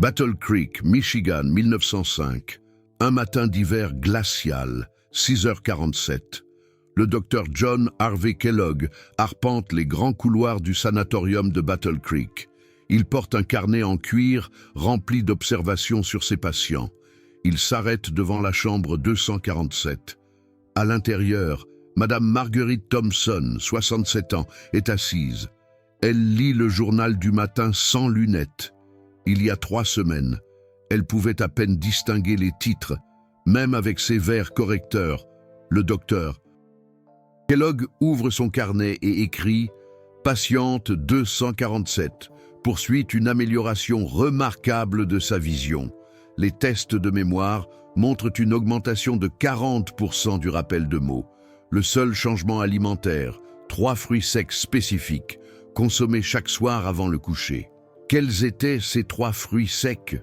Battle Creek, Michigan, 1905. Un matin d'hiver glacial, 6h47. Le docteur John Harvey Kellogg arpente les grands couloirs du sanatorium de Battle Creek. Il porte un carnet en cuir rempli d'observations sur ses patients. Il s'arrête devant la chambre 247. À l'intérieur, Madame Marguerite Thompson, 67 ans, est assise. Elle lit le journal du matin sans lunettes. Il y a 3 semaines, elle pouvait à peine distinguer les titres, même avec ses verres correcteurs. Le docteur Kellogg ouvre son carnet et écrit « Patiente 247 » poursuit une amélioration remarquable de sa vision. Les tests de mémoire montrent une augmentation de 40% du rappel de mots. Le seul changement alimentaire, 3 fruits secs spécifiques, consommés chaque soir avant le coucher. Quels étaient ces 3 fruits secs?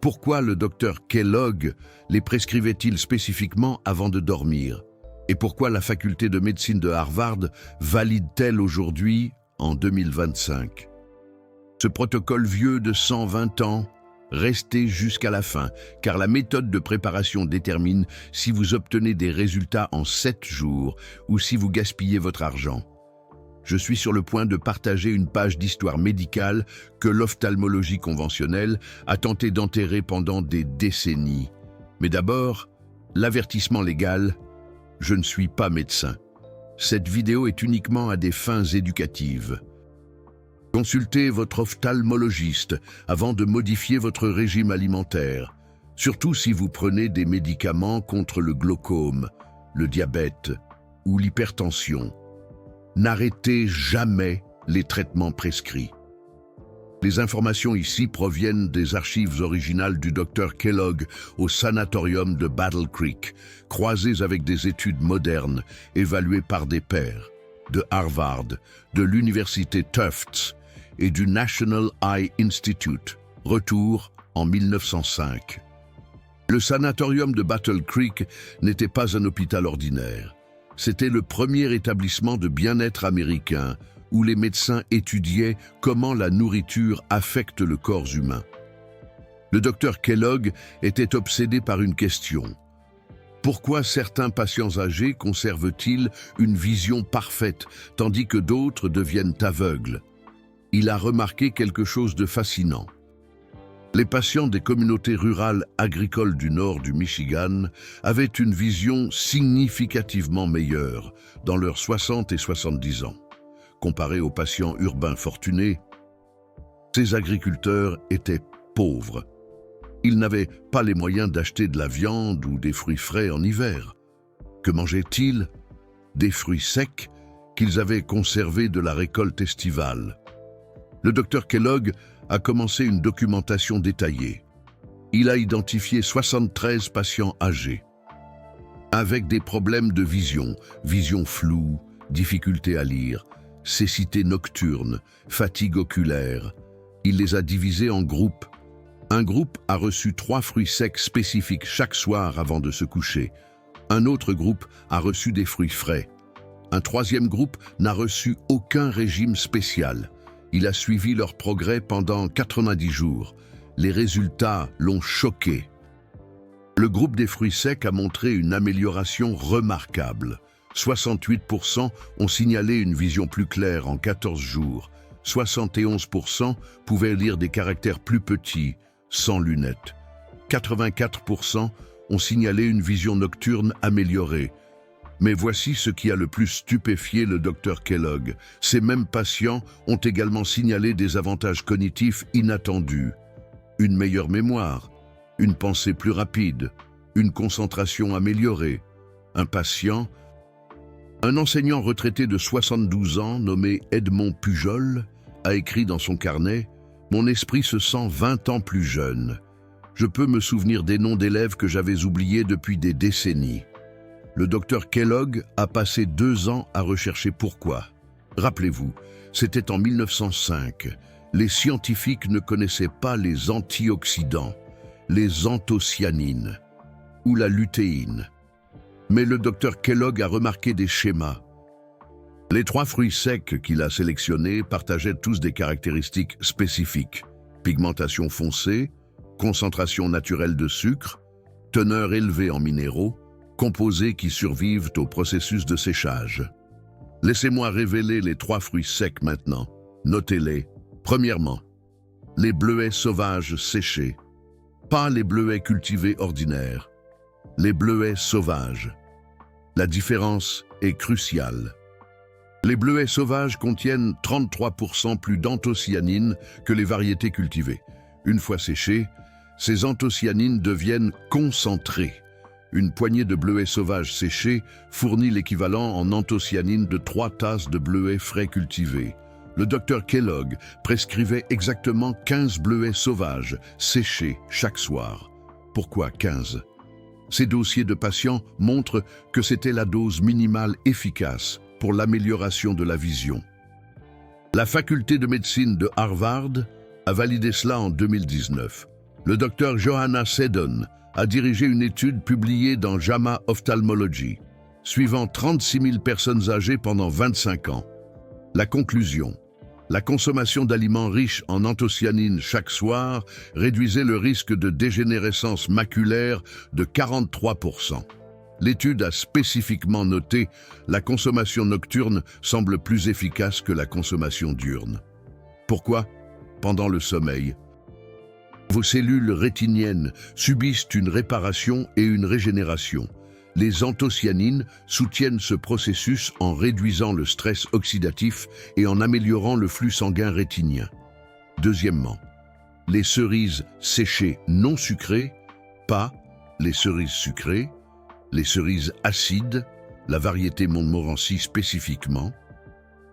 Pourquoi le docteur Kellogg les prescrivait-il spécifiquement avant de dormir? Et pourquoi la faculté de médecine de Harvard valide-t-elle aujourd'hui, en 2025? Ce protocole vieux de 120 ans, restez jusqu'à la fin, car la méthode de préparation détermine si vous obtenez des résultats en 7 jours ou si vous gaspillez votre argent. Je suis sur le point de partager une page d'histoire médicale que l'ophtalmologie conventionnelle a tenté d'enterrer pendant des décennies. Mais d'abord, l'avertissement légal, je ne suis pas médecin. Cette vidéo est uniquement à des fins éducatives. Consultez votre ophtalmologiste avant de modifier votre régime alimentaire, surtout si vous prenez des médicaments contre le glaucome, le diabète ou l'hypertension. N'arrêtez jamais les traitements prescrits. Les informations ici proviennent des archives originales du Dr Kellogg au sanatorium de Battle Creek, croisées avec des études modernes évaluées par des pairs de Harvard, de l'université Tufts et du National Eye Institute, retour en 1905. Le sanatorium de Battle Creek n'était pas un hôpital ordinaire. C'était le premier établissement de bien-être américain où les médecins étudiaient comment la nourriture affecte le corps humain. Le docteur Kellogg était obsédé par une question. Pourquoi certains patients âgés conservent-ils une vision parfaite, tandis que d'autres deviennent aveugles? Il a remarqué quelque chose de fascinant. Les patients des communautés rurales agricoles du nord du Michigan avaient une vision significativement meilleure dans leurs 60 et 70 ans. Comparé aux patients urbains fortunés, ces agriculteurs étaient pauvres. Ils n'avaient pas les moyens d'acheter de la viande ou des fruits frais en hiver. Que mangeaient-ils? Des fruits secs qu'ils avaient conservés de la récolte estivale. Le docteur Kellogg a commencé une documentation détaillée. Il a identifié 73 patients âgés, avec des problèmes de vision, vision floue, difficulté à lire, cécité nocturne, fatigue oculaire. Il les a divisés en groupes. Un groupe a reçu 3 fruits secs spécifiques chaque soir avant de se coucher. Un autre groupe a reçu des fruits frais. Un 3e groupe n'a reçu aucun régime spécial. Il a suivi leur progrès pendant 90 jours. Les résultats l'ont choqué. Le groupe des fruits secs a montré une amélioration remarquable. 68% ont signalé une vision plus claire en 14 jours. 71% pouvaient lire des caractères plus petits, sans lunettes. 84% ont signalé une vision nocturne améliorée. Mais voici ce qui a le plus stupéfié le docteur Kellogg. Ces mêmes patients ont également signalé des avantages cognitifs inattendus. Une meilleure mémoire, une pensée plus rapide, une concentration améliorée. Un enseignant retraité de 72 ans nommé Edmond Pujol a écrit dans son carnet « Mon esprit se sent 20 ans plus jeune. Je peux me souvenir des noms d'élèves que j'avais oubliés depuis des décennies. » Le docteur Kellogg a passé 2 ans à rechercher pourquoi. Rappelez-vous, c'était en 1905. Les scientifiques ne connaissaient pas les antioxydants, les anthocyanines ou la lutéine. Mais le docteur Kellogg a remarqué des schémas. Les 3 fruits secs qu'il a sélectionnés partageaient tous des caractéristiques spécifiques. Pigmentation foncée, concentration naturelle de sucre, teneur élevée en minéraux, composés qui survivent au processus de séchage. Laissez-moi révéler les 3 fruits secs maintenant. Notez-les. Premièrement, les bleuets sauvages séchés. Pas les bleuets cultivés ordinaires. Les bleuets sauvages. La différence est cruciale. Les bleuets sauvages contiennent 33% plus d'anthocyanines que les variétés cultivées. Une fois séchées, ces anthocyanines deviennent concentrées. Une poignée de bleuets sauvages séchés fournit l'équivalent en anthocyanines de 3 tasses de bleuets frais cultivés. Le docteur Kellogg prescrivait exactement 15 bleuets sauvages séchés chaque soir. Pourquoi 15? Ces dossiers de patients montrent que c'était la dose minimale efficace pour l'amélioration de la vision. La faculté de médecine de Harvard a validé cela en 2019. Le docteur Johanna Seddon a dirigé une étude publiée dans JAMA Ophthalmology, suivant 36 000 personnes âgées pendant 25 ans. La conclusion: la consommation d'aliments riches en anthocyanines chaque soir réduisait le risque de dégénérescence maculaire de 43%. L'étude a spécifiquement noté la consommation nocturne semble plus efficace que la consommation diurne. Pourquoi? Pendant le sommeil, vos cellules rétiniennes subissent une réparation et une régénération. Les anthocyanines soutiennent ce processus en réduisant le stress oxydatif et en améliorant le flux sanguin rétinien. Deuxièmement, les cerises séchées non sucrées, pas les cerises sucrées, les cerises acides, la variété Montmorency spécifiquement.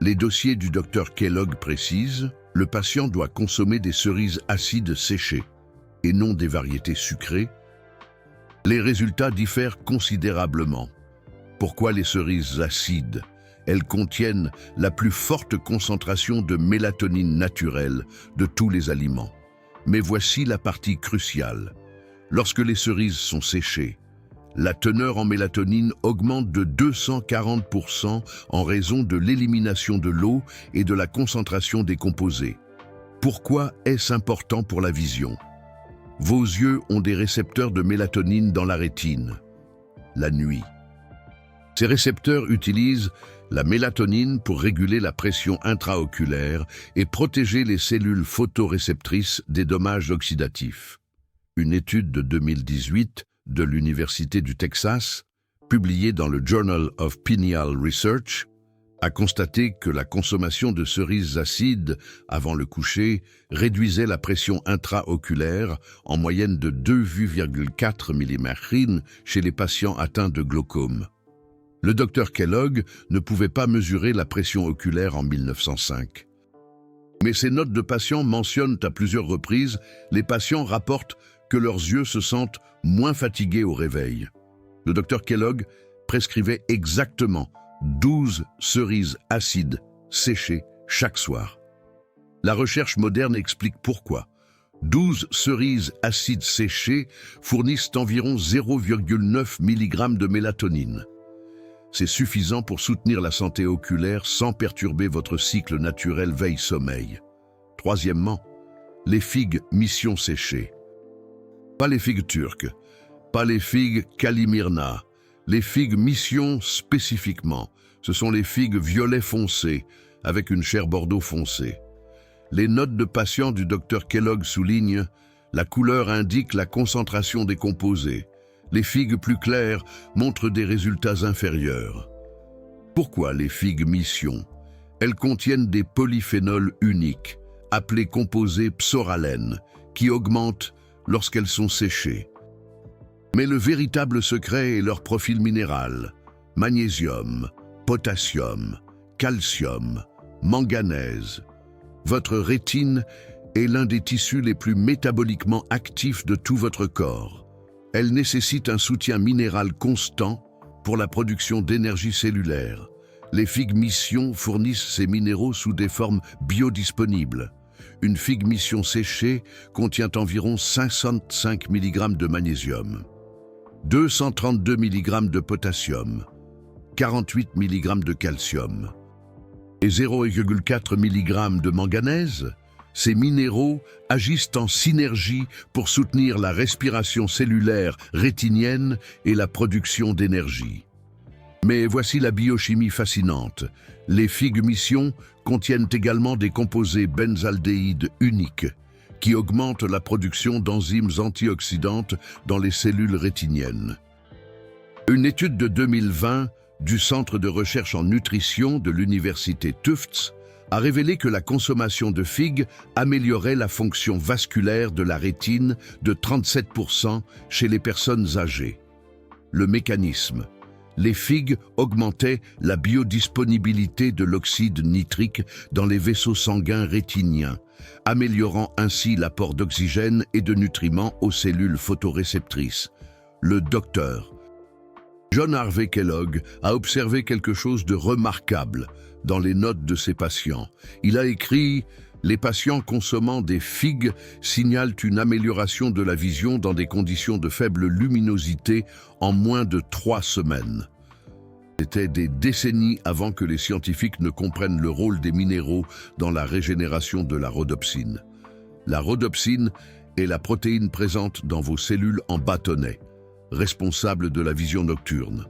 Les dossiers du docteur Kellogg précisent: le patient doit consommer des cerises acides séchées et non des variétés sucrées. Les résultats diffèrent considérablement. Pourquoi les cerises acides? Elles contiennent la plus forte concentration de mélatonine naturelle de tous les aliments. Mais voici la partie cruciale. Lorsque les cerises sont séchées, la teneur en mélatonine augmente de 240% en raison de l'élimination de l'eau et de la concentration des composés. Pourquoi est-ce important pour la vision? Vos yeux ont des récepteurs de mélatonine dans la rétine. La nuit, ces récepteurs utilisent la mélatonine pour réguler la pression intraoculaire et protéger les cellules photoréceptrices des dommages oxydatifs. Une étude de 2018 de l'Université du Texas, publiée dans le Journal of Pineal Research, a constaté que la consommation de cerises acides avant le coucher réduisait la pression intraoculaire en moyenne de 2,4 mmHg chez les patients atteints de glaucome. Le docteur Kellogg ne pouvait pas mesurer la pression oculaire en 1905. Mais ces notes de patients mentionnent à plusieurs reprises les patients rapportent que leurs yeux se sentent moins fatigués au réveil. Le docteur Kellogg prescrivait exactement 12 cerises acides séchées chaque soir. La recherche moderne explique pourquoi. 12 cerises acides séchées fournissent environ 0,9 mg de mélatonine. C'est suffisant pour soutenir la santé oculaire sans perturber votre cycle naturel veille-sommeil. Troisièmement, les figues mission séchées. Pas les figues turques, pas les figues Kalimirna, les figues mission spécifiquement. Ce sont les figues violet foncé avec une chair bordeaux foncé. Les notes de patients du docteur Kellogg soulignent: la couleur indique la concentration des composés. Les figues plus claires montrent des résultats inférieurs. Pourquoi les figues mission? Elles contiennent des polyphénols uniques, appelés composés psoralènes, qui augmentent lorsqu'elles sont séchées. Mais le véritable secret est leur profil minéral: magnésium, potassium, calcium, manganèse. Votre rétine est l'un des tissus les plus métaboliquement actifs de tout votre corps. Elle nécessite un soutien minéral constant pour la production d'énergie cellulaire. Les figues mission fournissent ces minéraux sous des formes biodisponibles. Une figue mission séchée contient environ 55 mg de magnésium, 232 mg de potassium, 48 mg de calcium et 0,4 mg de manganèse. Ces minéraux agissent en synergie pour soutenir la respiration cellulaire rétinienne et la production d'énergie. Mais voici la biochimie fascinante. Les figues mission contiennent également des composés benzaldéhydes uniques qui augmentent la production d'enzymes antioxydantes dans les cellules rétiniennes. Une étude de 2020 du Centre de recherche en nutrition de l'Université Tufts a révélé que la consommation de figues améliorait la fonction vasculaire de la rétine de 37% chez les personnes âgées. Le mécanisme. Les figues augmentaient la biodisponibilité de l'oxyde nitrique dans les vaisseaux sanguins rétiniens, améliorant ainsi l'apport d'oxygène et de nutriments aux cellules photoréceptrices. Le docteur John Harvey Kellogg a observé quelque chose de remarquable dans les notes de ses patients. Il a écrit « Les patients consommant des figues signalent une amélioration de la vision dans des conditions de faible luminosité en moins de 3 semaines. » C'était des décennies avant que les scientifiques ne comprennent le rôle des minéraux dans la régénération de la rhodopsine. La rhodopsine est la protéine présente dans vos cellules en bâtonnets, responsable de la vision nocturne.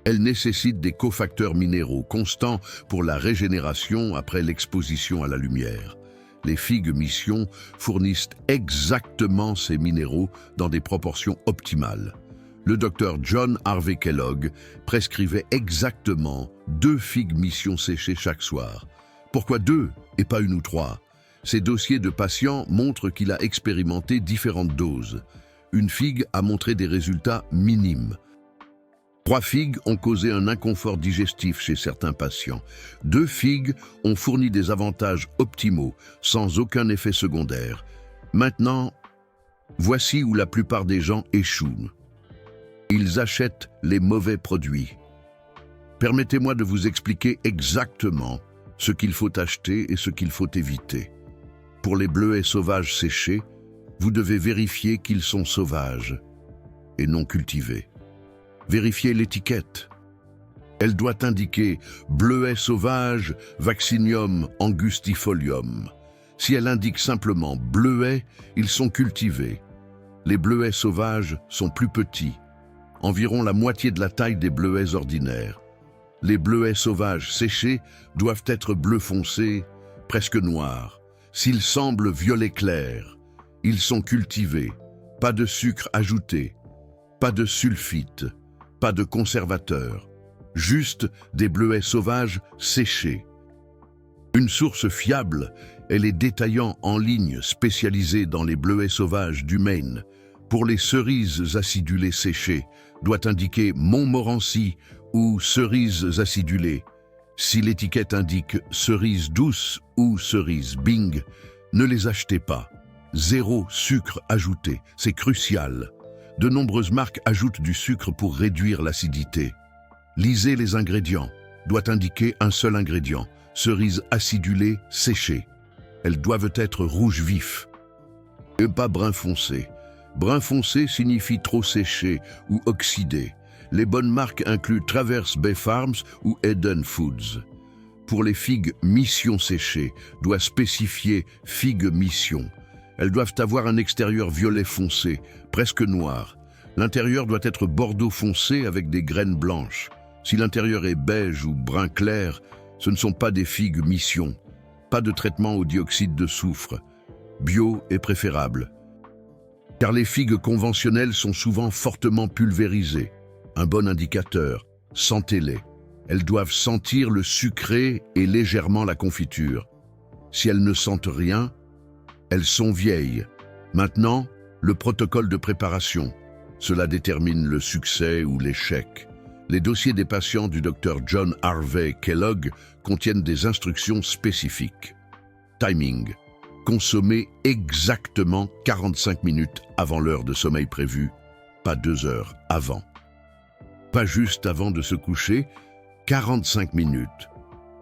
Elle nécessite des cofacteurs minéraux constants pour la régénération après l'exposition à la lumière. Les figues mission fournissent exactement ces minéraux dans des proportions optimales. Le docteur John Harvey Kellogg prescrivait exactement 2 figues mission séchées chaque soir. Pourquoi 2 et pas 1 ou 3? Ces dossiers de patients montrent qu'il a expérimenté différentes doses. Une figue a montré des résultats minimes. 3 figues ont causé un inconfort digestif chez certains patients. 2 figues ont fourni des avantages optimaux, sans aucun effet secondaire. Maintenant, voici où la plupart des gens échouent. Ils achètent les mauvais produits. Permettez-moi de vous expliquer exactement ce qu'il faut acheter et ce qu'il faut éviter. Pour les bleuets sauvages séchés, vous devez vérifier qu'ils sont sauvages et non cultivés. Vérifiez l'étiquette. Elle doit indiquer « bleuet sauvage, vaccinium angustifolium ». Si elle indique simplement « bleuet », ils sont cultivés. Les bleuets sauvages sont plus petits, environ la moitié de la taille des bleuets ordinaires. Les bleuets sauvages séchés doivent être bleu foncé, presque noirs. S'ils semblent violet clair, ils sont cultivés. Pas de sucre ajouté, pas de sulfite, pas de conservateur, juste des bleuets sauvages séchés. Une source fiable est les détaillants en ligne spécialisés dans les bleuets sauvages du Maine. Pour les cerises acidulées séchées, doit indiquer Montmorency ou cerises acidulées. Si l'étiquette indique cerise douce ou cerise Bing, ne les achetez pas. 0 sucre ajouté, c'est crucial. De nombreuses marques ajoutent du sucre pour réduire l'acidité. Lisez les ingrédients. Doit indiquer un seul ingrédient, cerise acidulée séchée. Elles doivent être rouge vif et pas brun foncé. Brun foncé signifie trop séché ou oxydé. Les bonnes marques incluent Traverse Bay Farms ou Eden Foods. Pour les figues mission séchées, doit spécifier figue mission. Elles doivent avoir un extérieur violet foncé, presque noir. L'intérieur doit être bordeaux foncé avec des graines blanches. Si l'intérieur est beige ou brun clair, ce ne sont pas des figues mission. Pas de traitement au dioxyde de soufre. Bio est préférable. Car les figues conventionnelles sont souvent fortement pulvérisées. Un bon indicateur, sentez-les. Elles doivent sentir le sucré et légèrement la confiture. Si elles ne sentent rien, elles sont vieilles. Maintenant, le protocole de préparation. Cela détermine le succès ou l'échec. Les dossiers des patients du Dr John Harvey Kellogg contiennent des instructions spécifiques. Timing. Consommer exactement 45 minutes avant l'heure de sommeil prévue, pas 2 heures avant. Pas juste avant de se coucher, 45 minutes.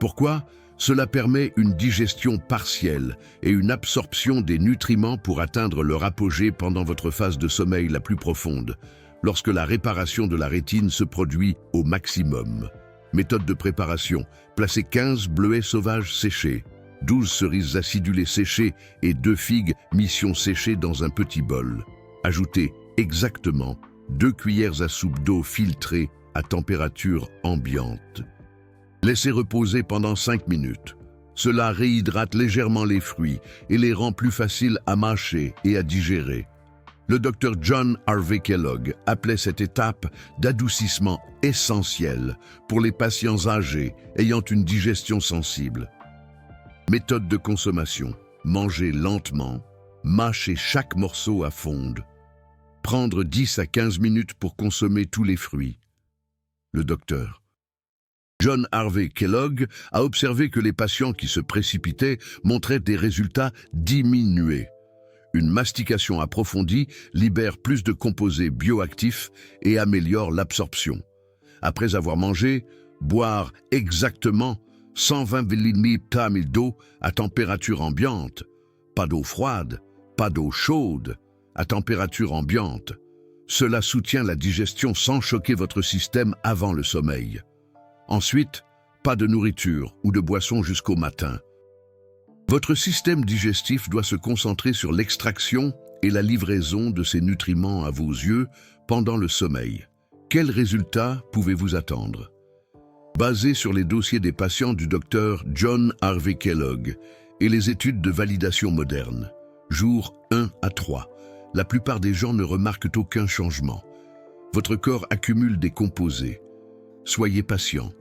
Pourquoi ? Cela permet une digestion partielle et une absorption des nutriments pour atteindre leur apogée pendant votre phase de sommeil la plus profonde, lorsque la réparation de la rétine se produit au maximum. Méthode de préparation. Placez 15 bleuets sauvages séchés. 12 cerises acidulées séchées et 2 figues mission séchées dans un petit bol. Ajoutez exactement 2 cuillères à soupe d'eau filtrée à température ambiante. Laissez reposer pendant 5 minutes. Cela réhydrate légèrement les fruits et les rend plus faciles à mâcher et à digérer. Le docteur John Harvey Kellogg appelait cette étape d'adoucissement essentiel pour les patients âgés ayant une digestion sensible. Méthode de consommation: manger lentement, mâcher chaque morceau à fondre. Prendre 10 à 15 minutes pour consommer tous les fruits. Le docteur John Harvey Kellogg a observé que les patients qui se précipitaient montraient des résultats diminués. Une mastication approfondie libère plus de composés bioactifs et améliore l'absorption. Après avoir mangé, boire exactement 120 ml d'eau à température ambiante. Pas d'eau froide, pas d'eau chaude, à température ambiante. Cela soutient la digestion sans choquer votre système avant le sommeil. Ensuite, pas de nourriture ou de boisson jusqu'au matin. Votre système digestif doit se concentrer sur l'extraction et la livraison de ces nutriments à vos yeux pendant le sommeil. Quels résultats pouvez-vous attendre? Basé sur les dossiers des patients du docteur John Harvey Kellogg et les études de validation moderne, jours 1 à 3, la plupart des gens ne remarquent aucun changement. Votre corps accumule des composés. Soyez patient.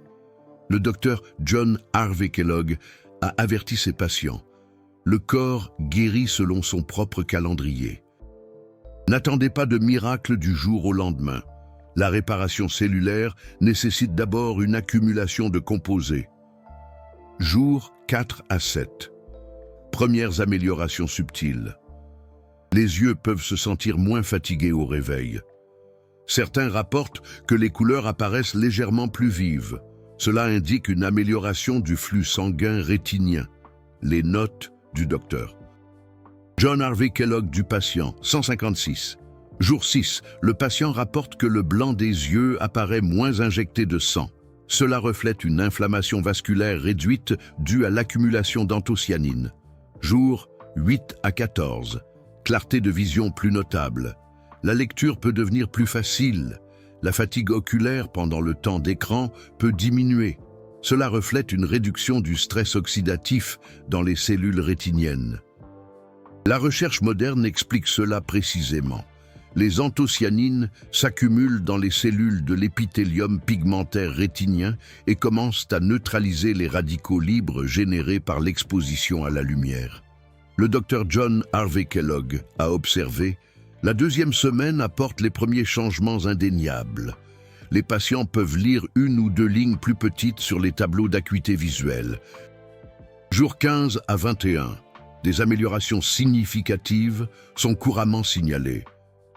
Le docteur John Harvey Kellogg a averti ses patients. Le corps guérit selon son propre calendrier. N'attendez pas de miracle du jour au lendemain. La réparation cellulaire nécessite d'abord une accumulation de composés. Jours 4 à 7. Premières améliorations subtiles. Les yeux peuvent se sentir moins fatigués au réveil. Certains rapportent que les couleurs apparaissent légèrement plus vives. Cela indique une amélioration du flux sanguin rétinien. Les notes du docteur John Harvey Kellogg du patient, 156. Jour 6, le patient rapporte que le blanc des yeux apparaît moins injecté de sang. Cela reflète une inflammation vasculaire réduite due à l'accumulation d'anthocyanine. Jour 8 à 14. Clarté de vision plus notable. La lecture peut devenir plus facile. La fatigue oculaire pendant le temps d'écran peut diminuer. Cela reflète une réduction du stress oxydatif dans les cellules rétiniennes. La recherche moderne explique cela précisément. Les anthocyanines s'accumulent dans les cellules de l'épithélium pigmentaire rétinien et commencent à neutraliser les radicaux libres générés par l'exposition à la lumière. Le docteur John Harvey Kellogg a observé: la deuxième semaine apporte les premiers changements indéniables. Les patients peuvent lire 1 ou 2 lignes plus petites sur les tableaux d'acuité visuelle. Jour 15 à 21, des améliorations significatives sont couramment signalées.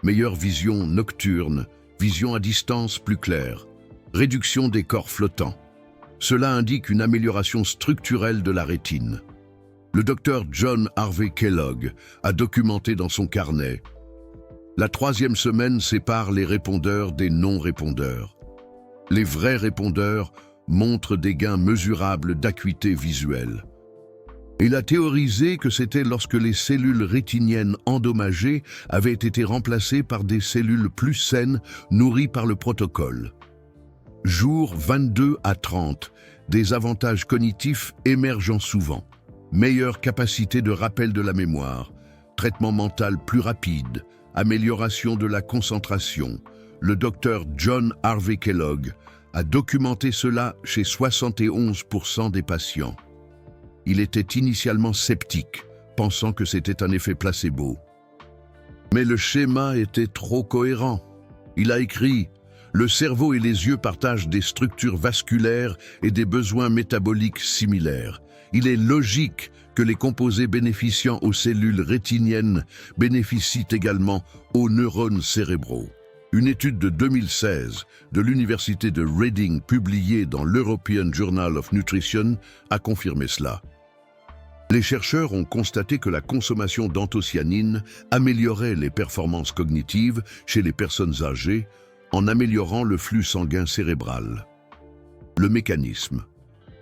Meilleure vision nocturne, vision à distance plus claire, réduction des corps flottants. Cela indique une amélioration structurelle de la rétine. Le docteur John Harvey Kellogg a documenté dans son carnet: la 3e semaine sépare les répondeurs des non-répondeurs. Les vrais répondeurs montrent des gains mesurables d'acuité visuelle. Il a théorisé que c'était lorsque les cellules rétiniennes endommagées avaient été remplacées par des cellules plus saines nourries par le protocole. Jours 22 à 30, des avantages cognitifs émergeant souvent. Meilleure capacité de rappel de la mémoire, traitement mental plus rapide, amélioration de la concentration. Le docteur John Harvey Kellogg a documenté cela chez 71% des patients. Il était initialement sceptique, pensant que c'était un effet placebo. Mais le schéma était trop cohérent. Il a écrit: le cerveau et les yeux partagent des structures vasculaires et des besoins métaboliques similaires. Il est logique que les composés bénéficiant aux cellules rétiniennes bénéficient également aux neurones cérébraux. Une étude de 2016 de l'université de Reading publiée dans l'European Journal of Nutrition a confirmé cela. Les chercheurs ont constaté que la consommation d'anthocyanine améliorait les performances cognitives chez les personnes âgées en améliorant le flux sanguin cérébral. Le mécanisme.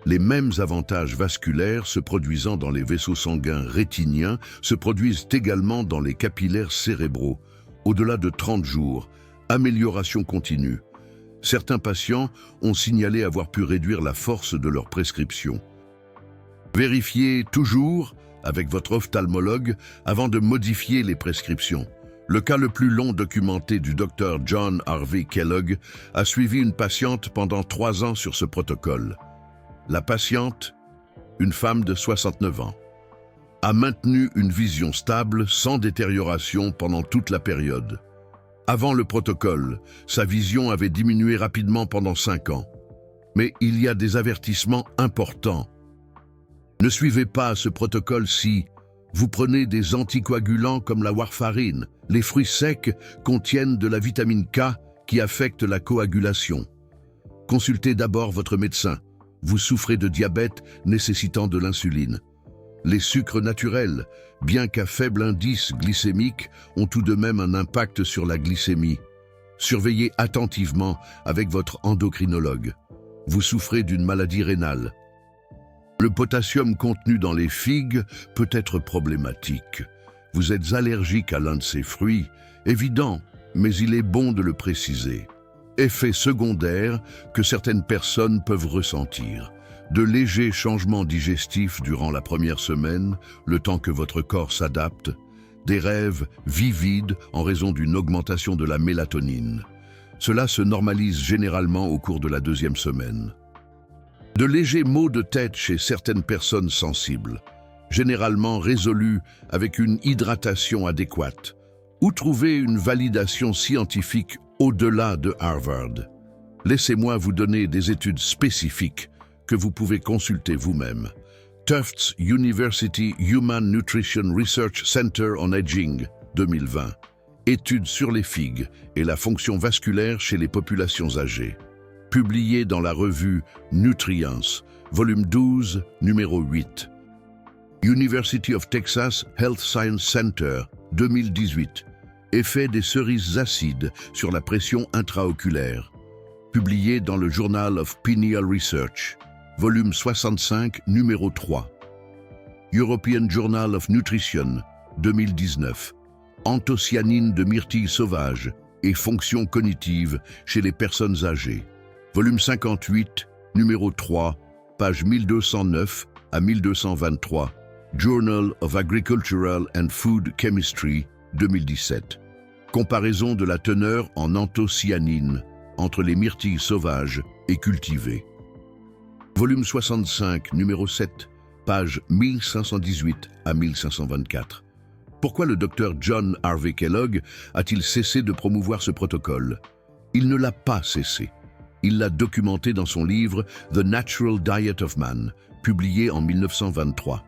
Les mêmes avantages vasculaires se produisant dans les vaisseaux sanguins rétiniens se produisent également dans les capillaires cérébraux. Au-delà de 30 jours, amélioration continue. Certains patients ont signalé avoir pu réduire la force de leur prescription. Vérifiez toujours avec votre ophtalmologue avant de modifier les prescriptions. Le cas le plus long documenté du Dr John Harvey Kellogg a suivi une patiente pendant 3 ans sur ce protocole. La patiente, une femme de 69 ans, a maintenu une vision stable sans détérioration pendant toute la période. Avant le protocole, sa vision avait diminué rapidement pendant 5 ans. Mais il y a des avertissements importants. Ne suivez pas ce protocole si vous prenez des anticoagulants comme la warfarine. Les fruits secs contiennent de la vitamine K qui affecte la coagulation. Consultez d'abord votre médecin. Vous souffrez de diabète nécessitant de l'insuline. Les sucres naturels, bien qu'à faible indice glycémique, ont tout de même un impact sur la glycémie. Surveillez attentivement avec votre endocrinologue. Vous souffrez d'une maladie rénale. Le potassium contenu dans les figues peut être problématique. Vous êtes allergique à l'un de ces fruits, évident, mais il est bon de le préciser. Effets secondaires que certaines personnes peuvent ressentir. De légers changements digestifs durant la première semaine, le temps que votre corps s'adapte. Des rêves vivides en raison d'une augmentation de la mélatonine. Cela se normalise généralement au cours de la 2e semaine. De légers maux de tête chez certaines personnes sensibles, généralement résolus avec une hydratation adéquate. Où trouver une validation scientifique au-delà de Harvard? Laissez-moi vous donner des études spécifiques que vous pouvez consulter vous-même. Tufts University Human Nutrition Research Center on Aging, 2020. Études sur les figues et la fonction vasculaire chez les populations âgées. Publié dans la revue Nutrients, volume 12, numéro 8. University of Texas Health Science Center, 2018. Effet des cerises acides sur la pression intraoculaire. Publié dans le Journal of Pineal Research, volume 65, numéro 3. European Journal of Nutrition, 2019. Anthocyanine de myrtille sauvage et fonctions cognitives chez les personnes âgées. Volume 58, numéro 3, page 1209 à 1223. Journal of Agricultural and Food Chemistry, 2017. Comparaison de la teneur en anthocyanine entre les myrtilles sauvages et cultivées. Volume 65, numéro 7, page 1518 à 1524. Pourquoi le Dr John Harvey Kellogg a-t-il cessé de promouvoir ce protocole? Il ne l'a pas cessé. Il l'a documenté dans son livre The Natural Diet of Man, publié en 1923.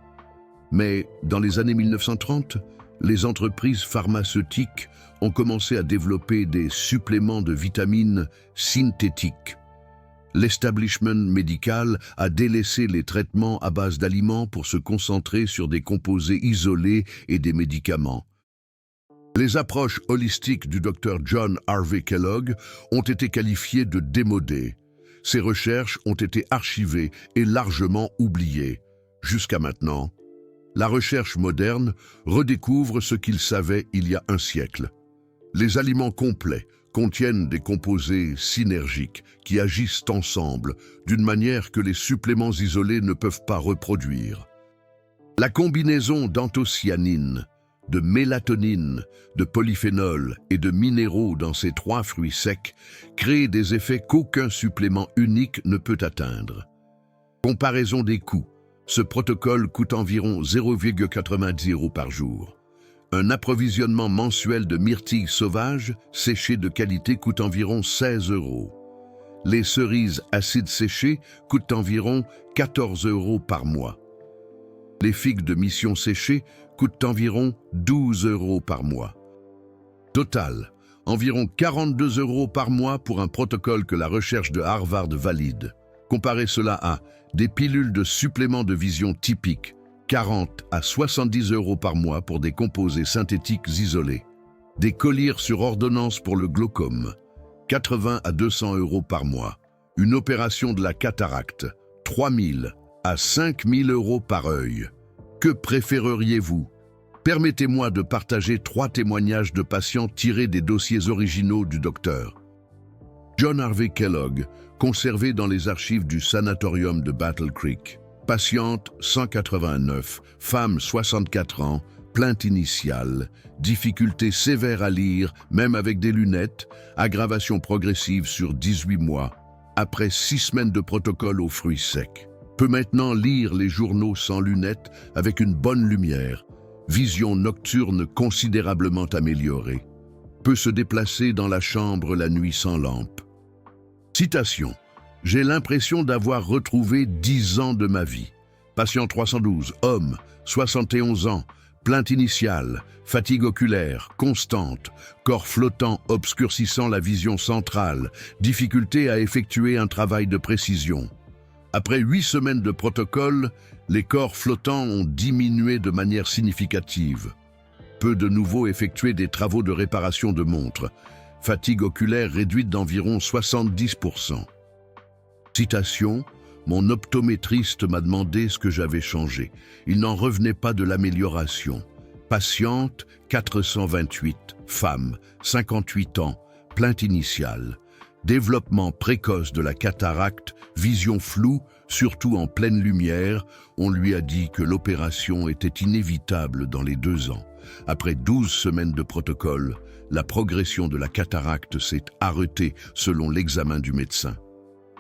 Mais dans les années 1930, les entreprises pharmaceutiques ont commencé à développer des suppléments de vitamines synthétiques. L'establishment médical a délaissé les traitements à base d'aliments pour se concentrer sur des composés isolés et des médicaments. Les approches holistiques du Dr John Harvey Kellogg ont été qualifiées de démodées. Ces recherches ont été archivées et largement oubliées. Jusqu'à maintenant, la recherche moderne redécouvre ce qu'il savait il y a un siècle. Les aliments complets contiennent des composés synergiques qui agissent ensemble d'une manière que les suppléments isolés ne peuvent pas reproduire. La combinaison d'anthocyanine, de mélatonine, de polyphénol et de minéraux dans ces 3 fruits secs crée des effets qu'aucun supplément unique ne peut atteindre. Comparaison des coûts. Ce protocole coûte environ 0,90 € par jour. Un approvisionnement mensuel de myrtilles sauvages séchées de qualité coûte environ 16 €. Les cerises acides séchées coûtent environ 14 € par mois. Les figues de mission séchées coûtent environ 12 € par mois. Total, environ 42 € par mois pour un protocole que la recherche de Harvard valide. Comparez cela à des pilules de suppléments de vision typiques, 40 à 70 € par mois pour des composés synthétiques isolés. Des collyres sur ordonnance pour le glaucome, 80 à 200 € par mois. Une opération de la cataracte, 3 000 à 5 000 € par œil. Que préféreriez-vous? Permettez-moi de partager 3 témoignages de patients tirés des dossiers originaux du docteur John Harvey Kellogg, conservé dans les archives du sanatorium de Battle Creek. Patiente 189, femme 64 ans, plainte initiale, difficulté sévère à lire, même avec des lunettes, aggravation progressive sur 18 mois, après 6 semaines de protocole aux fruits secs. Peut maintenant lire les journaux sans lunettes avec une bonne lumière, vision nocturne considérablement améliorée. Peut se déplacer dans la chambre la nuit sans lampe. Citation. J'ai l'impression d'avoir retrouvé 10 ans de ma vie. Patient 312, homme, 71 ans, plainte initiale, fatigue oculaire, constante, corps flottant obscurcissant la vision centrale, difficulté à effectuer un travail de précision. Après 8 semaines de protocole, les corps flottants ont diminué de manière significative. Peut de nouveau effectuer des travaux de réparation de montres. Fatigue oculaire réduite d'environ 70%. Citation. Mon optométriste m'a demandé ce que j'avais changé. Il n'en revenait pas de l'amélioration. Patiente 428, femme, 58 ans, plainte initiale. Développement précoce de la cataracte, vision floue, surtout en pleine lumière. On lui a dit que l'opération était inévitable dans les 2 ans. Après 12 semaines de protocole, la progression de la cataracte s'est arrêtée selon l'examen du médecin.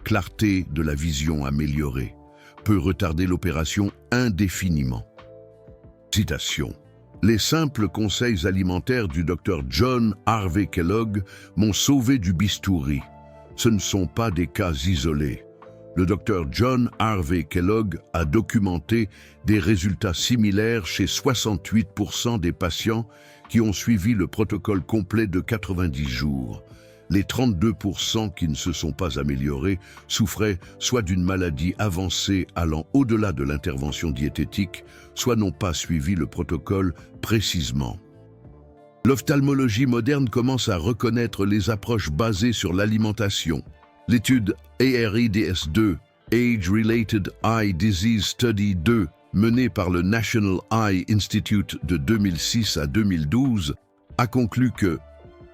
Clarté de la vision améliorée peut retarder l'opération indéfiniment. Citation. Les simples conseils alimentaires du Dr John Harvey Kellogg m'ont sauvé du bistouri. Ce ne sont pas des cas isolés. Le Dr John Harvey Kellogg a documenté des résultats similaires chez 68% des patients qui ont suivi le protocole complet de 90 jours. Les 32% qui ne se sont pas améliorés souffraient soit d'une maladie avancée allant au-delà de l'intervention diététique, soit n'ont pas suivi le protocole précisément. L'ophtalmologie moderne commence à reconnaître les approches basées sur l'alimentation. L'étude AREDS2, Age-Related Eye Disease Study 2, menée par le National Eye Institute de 2006 à 2012, a conclu que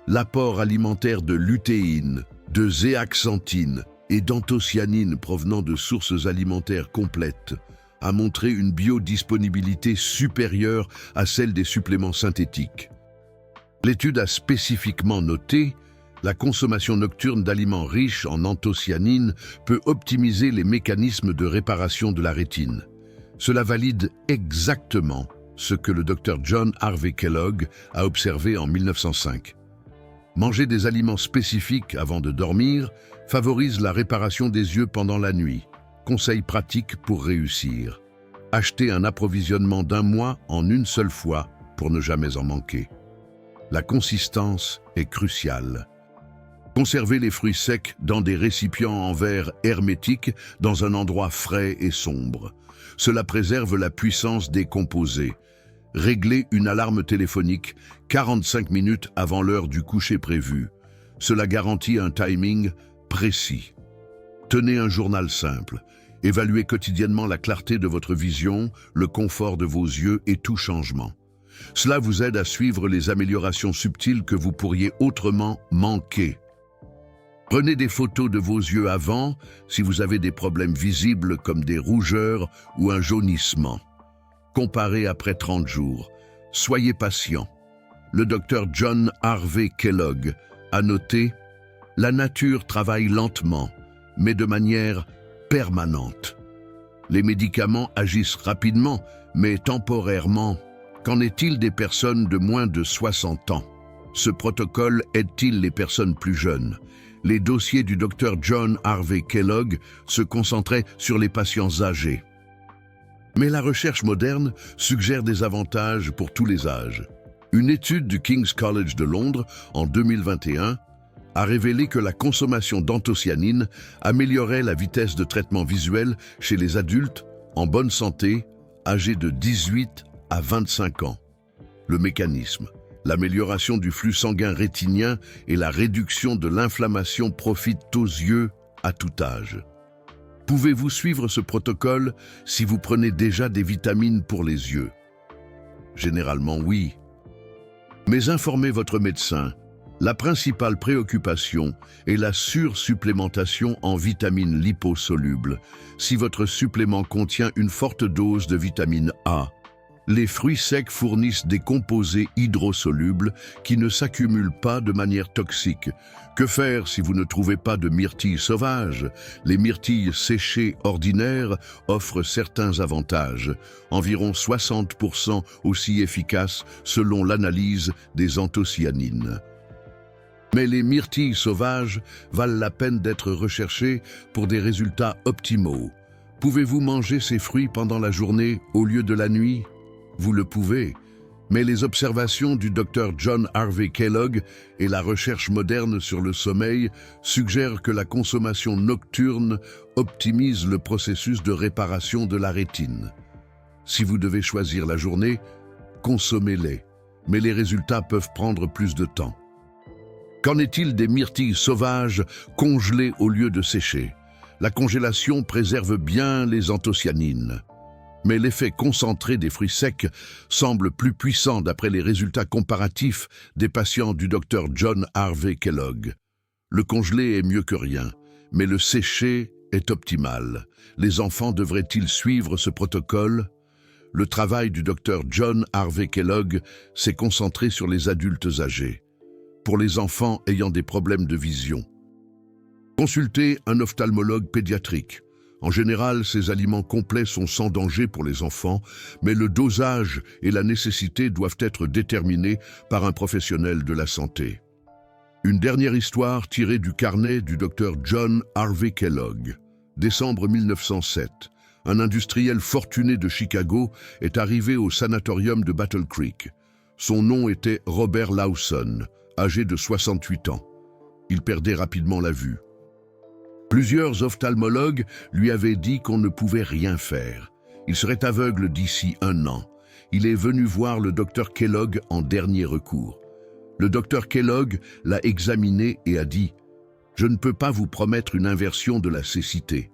l'apport alimentaire de lutéine, de zéaxanthine et d'anthocyanine provenant de sources alimentaires complètes a montré une biodisponibilité supérieure à celle des suppléments synthétiques. L'étude a spécifiquement noté la consommation nocturne d'aliments riches en anthocyanine peut optimiser les mécanismes de réparation de la rétine. Cela valide exactement ce que le Dr John Harvey Kellogg a observé en 1905. Manger des aliments spécifiques avant de dormir favorise la réparation des yeux pendant la nuit. Conseil pratique pour réussir. Acheter un approvisionnement d'1 mois en une seule fois pour ne jamais en manquer. La consistance est cruciale. Conservez les fruits secs dans des récipients en verre hermétiques dans un endroit frais et sombre. Cela préserve la puissance des composés. Réglez une alarme téléphonique 45 minutes avant l'heure du coucher prévu. Cela garantit un timing précis. Tenez un journal simple. Évaluez quotidiennement la clarté de votre vision, le confort de vos yeux et tout changement. Cela vous aide à suivre les améliorations subtiles que vous pourriez autrement manquer. Prenez des photos de vos yeux avant si vous avez des problèmes visibles comme des rougeurs ou un jaunissement. Comparez après 30 jours. Soyez patient. Le Dr John Harvey Kellogg a noté « La nature travaille lentement, mais de manière permanente. Les médicaments agissent rapidement, mais temporairement. Qu'en est-il des personnes de moins de 60 ans? Ce protocole aide-t-il les personnes plus jeunes? Les dossiers du Dr John Harvey Kellogg se concentraient sur les patients âgés. Mais la recherche moderne suggère des avantages pour tous les âges. Une étude du King's College de Londres en 2021 a révélé que la consommation d'anthocyanine améliorait la vitesse de traitement visuel chez les adultes en bonne santé âgés de 18 à 25 ans. Le mécanisme, l'amélioration du flux sanguin rétinien et la réduction de l'inflammation profitent aux yeux à tout âge. Pouvez-vous suivre ce protocole si vous prenez déjà des vitamines pour les yeux? Généralement oui. Mais informez votre médecin. La principale préoccupation est la sursupplémentation en vitamines liposolubles. Si votre supplément contient une forte dose de vitamine A, les fruits secs fournissent des composés hydrosolubles qui ne s'accumulent pas de manière toxique. Que faire si vous ne trouvez pas de myrtilles sauvages? Les myrtilles séchées ordinaires offrent certains avantages, environ 60% aussi efficaces selon l'analyse des anthocyanines. Mais les myrtilles sauvages valent la peine d'être recherchées pour des résultats optimaux. Pouvez-vous manger ces fruits pendant la journée au lieu de la nuit? Vous le pouvez, mais les observations du Dr John Harvey Kellogg et la recherche moderne sur le sommeil suggèrent que la consommation nocturne optimise le processus de réparation de la rétine. Si vous devez choisir la journée, consommez-les, mais les résultats peuvent prendre plus de temps. Qu'en est-il des myrtilles sauvages congelées au lieu de sécher? La congélation préserve bien les anthocyanines. Mais l'effet concentré des fruits secs semble plus puissant d'après les résultats comparatifs des patients du Dr John Harvey Kellogg. Le congelé est mieux que rien, mais le séché est optimal. Les enfants devraient-ils suivre ce protocole? Le travail du Dr John Harvey Kellogg s'est concentré sur les adultes âgés. Pour les enfants ayant des problèmes de vision, consultez un ophtalmologue pédiatrique. En général, ces aliments complets sont sans danger pour les enfants, mais le dosage et la nécessité doivent être déterminés par un professionnel de la santé. Une dernière histoire tirée du carnet du Dr John Harvey Kellogg. Décembre 1907. Un industriel fortuné de Chicago est arrivé au sanatorium de Battle Creek. Son nom était Robert Lawson, âgé de 68 ans. Il perdait rapidement la vue. Plusieurs ophtalmologues lui avaient dit qu'on ne pouvait rien faire. Il serait aveugle d'ici 1 an. Il est venu voir le docteur Kellogg en dernier recours. Le docteur Kellogg l'a examiné et a dit « Je ne peux pas vous promettre une inversion de la cécité,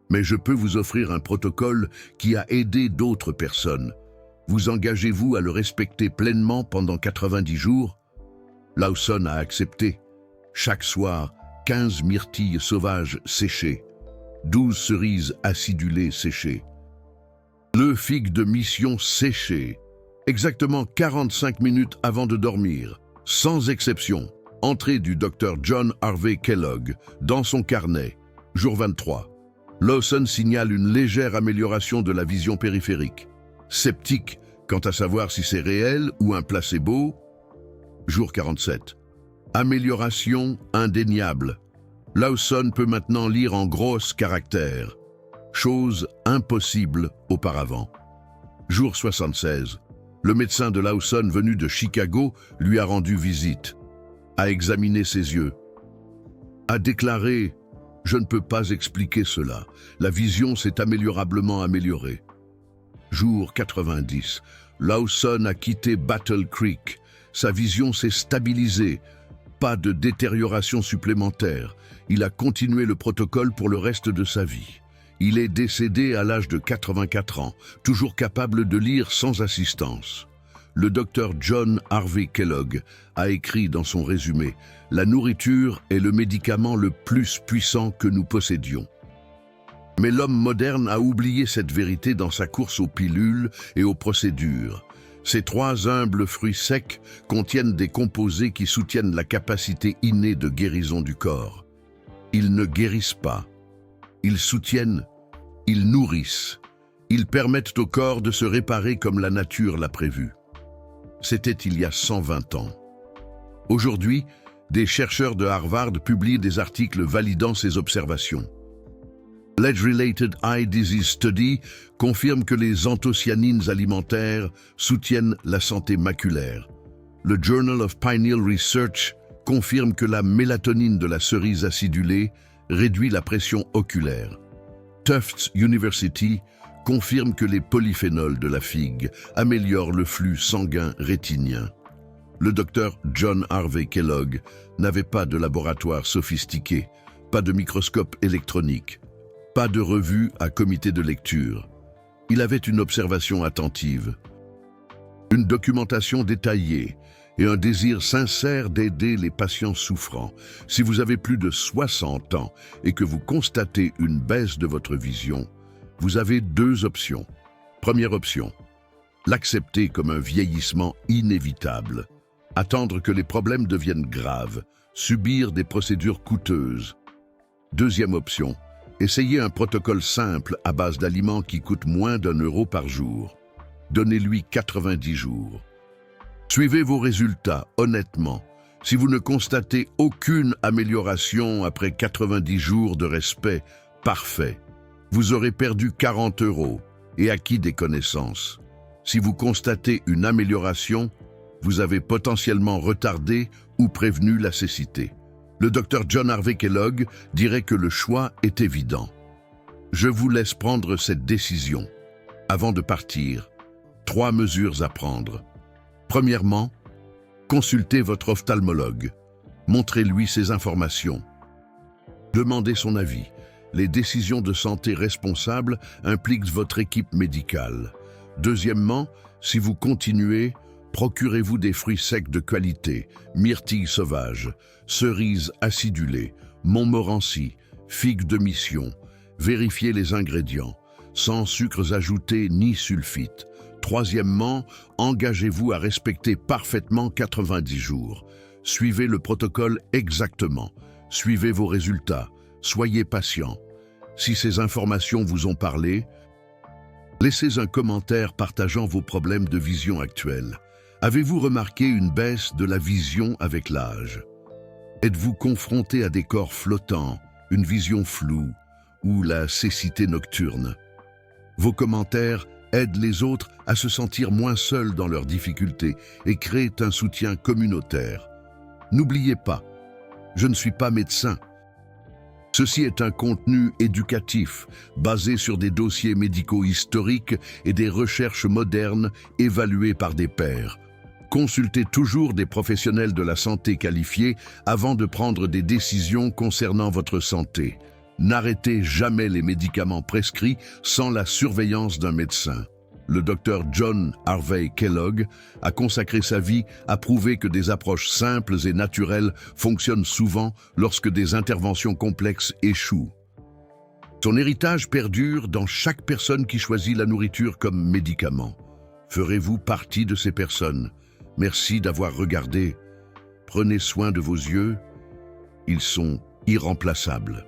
mais je peux vous offrir un protocole qui a aidé d'autres personnes. Vous engagez-vous à le respecter pleinement pendant 90 jours ?» Lawson a accepté. Chaque soir, 15 myrtilles sauvages séchées, 12 cerises acidulées séchées, le figue de mission séché, exactement 45 minutes avant de dormir, sans exception. Entrée du Dr John Harvey Kellogg dans son carnet, jour 23. Lawson signale une légère amélioration de la vision périphérique. Sceptique quant à savoir si c'est réel ou un placebo, jour 47. Amélioration indéniable. Lawson peut maintenant lire en gros caractères, chose impossible auparavant. Jour 76. Le médecin de Lawson venu de Chicago lui a rendu visite, a examiné ses yeux, a déclaré « Je ne peux pas expliquer cela, la vision s'est améliorablement améliorée ». Jour 90. Lawson a quitté Battle Creek, sa vision s'est stabilisée. Pas de détérioration supplémentaire. Il a continué le protocole pour le reste de sa vie. Il est décédé à l'âge de 84 ans, toujours capable de lire sans assistance. Le docteur John Harvey Kellogg a écrit dans son résumé « La nourriture est le médicament le plus puissant que nous possédions ». Mais l'homme moderne a oublié cette vérité dans sa course aux pilules et aux procédures. Ces 3 humbles fruits secs contiennent des composés qui soutiennent la capacité innée de guérison du corps. Ils ne guérissent pas. Ils soutiennent, ils nourrissent. Ils permettent au corps de se réparer comme la nature l'a prévu. C'était il y a 120 ans. Aujourd'hui, des chercheurs de Harvard publient des articles validant ces observations. Age-Related Eye Disease Study confirme que les anthocyanines alimentaires soutiennent la santé maculaire. Le Journal of Pineal Research confirme que la mélatonine de la cerise acidulée réduit la pression oculaire. Tufts University confirme que les polyphénols de la figue améliorent le flux sanguin rétinien. Le docteur John Harvey Kellogg n'avait pas de laboratoire sophistiqué, pas de microscope électronique, Pas de revue à comité de lecture. Il avait une observation attentive, une documentation détaillée et un désir sincère d'aider les patients souffrants. Si vous avez plus de 60 ans et que vous constatez une baisse de votre vision, vous avez deux options. Première option, l'accepter comme un vieillissement inévitable, attendre que les problèmes deviennent graves, subir des procédures coûteuses. Deuxième option, essayez un protocole simple à base d'aliments qui coûtent moins d'1 € par jour. Donnez-lui 90 jours. Suivez vos résultats, honnêtement. Si vous ne constatez aucune amélioration après 90 jours de respect, parfait. Vous aurez perdu 40 € et acquis des connaissances. Si vous constatez une amélioration, vous avez potentiellement retardé ou prévenu la cécité. Le Dr John Harvey Kellogg dirait que le choix est évident. Je vous laisse prendre cette décision. Avant de partir, 3 mesures à prendre. Premièrement, consultez votre ophtalmologue. Montrez-lui ces informations. Demandez son avis. Les décisions de santé responsables impliquent votre équipe médicale. Deuxièmement, si vous continuez, procurez-vous des fruits secs de qualité, myrtilles sauvages, cerises acidulées, montmorency, figues de mission. Vérifiez les ingrédients, sans sucres ajoutés ni sulfites. Troisièmement, engagez-vous à respecter parfaitement 90 jours. Suivez le protocole exactement. Suivez vos résultats. Soyez patient. Si ces informations vous ont parlé, laissez un commentaire partageant vos problèmes de vision actuels. Avez-vous remarqué une baisse de la vision avec l'âge? Êtes-vous confronté à des corps flottants, une vision floue ou la cécité nocturne? Vos commentaires aident les autres à se sentir moins seuls dans leurs difficultés et créent un soutien communautaire. N'oubliez pas, je ne suis pas médecin. Ceci est un contenu éducatif, basé sur des dossiers médicaux historiques et des recherches modernes évaluées par des pairs. Consultez toujours des professionnels de la santé qualifiés avant de prendre des décisions concernant votre santé. N'arrêtez jamais les médicaments prescrits sans la surveillance d'un médecin. Le Dr John Harvey Kellogg a consacré sa vie à prouver que des approches simples et naturelles fonctionnent souvent lorsque des interventions complexes échouent. Son héritage perdure dans chaque personne qui choisit la nourriture comme médicament. Ferez-vous partie de ces personnes? Merci d'avoir regardé. Prenez soin de vos yeux. Ils sont irremplaçables.